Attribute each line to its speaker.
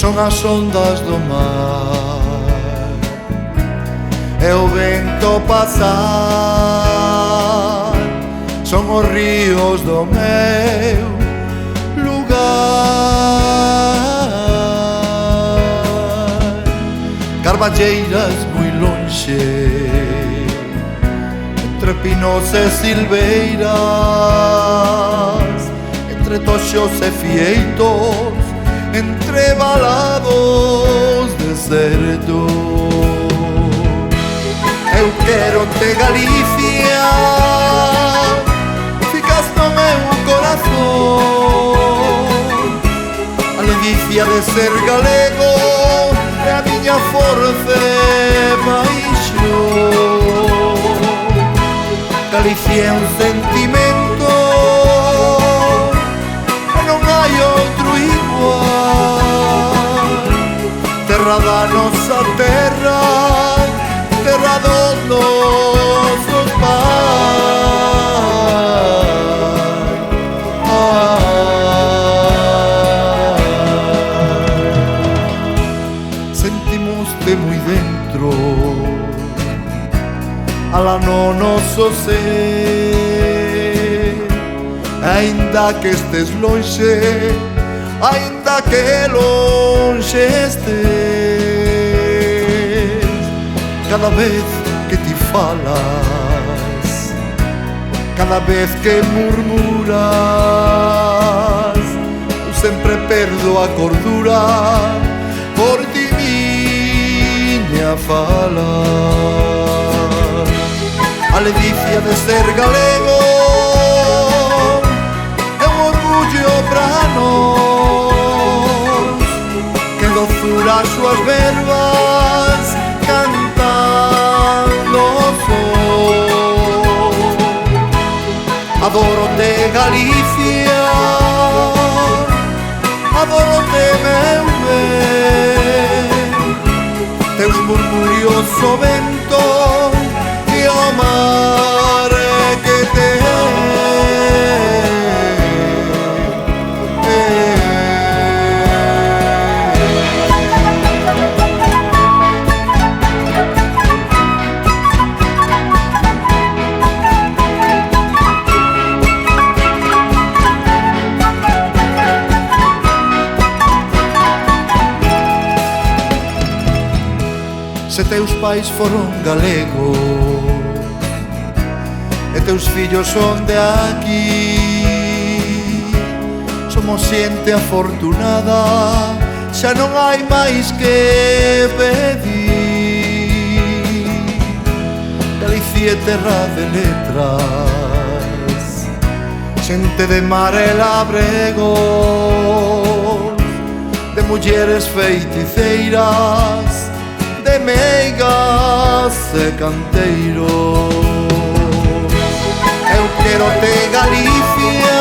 Speaker 1: son as ondas do mar e o vento pasar, son os ríos do meu lugar. Carballeiras moi lonxe, entre pinos e silveiras, entre toxos e fieitos, entre valados desertos. Eu quero-te, Galicia, ficas no meu corazón. A ledicia de ser galego é a miña forza e paixón. Galicia é un sentimento e non hai outro igual. Terra da nosa terra, terra dos nosos pais. Sentimos-te moi dentro, alá no noso ser. Ainda que estés lonxe, ainda que lonxe estés, cada vez que ti falas, cada vez que murmuras, eu sempre perdo a cordura por ti, miña fala. A ledicia de ser galego é un orgullo para nós, que dozura as súas verbas cantando son. Adoro-te, Galicia, adoro-te, meu ben. Teus murmurios o vento e o mar que te Se teus pais foron galegos e teus fillos son de aquí, somos xente afortunada, xa non hai máis que pedir. Galicia é terra de letras, xente de mar e labregos, de mulleres feiticeiras, de meigas e canteiros. Eu quero-te, Galicia,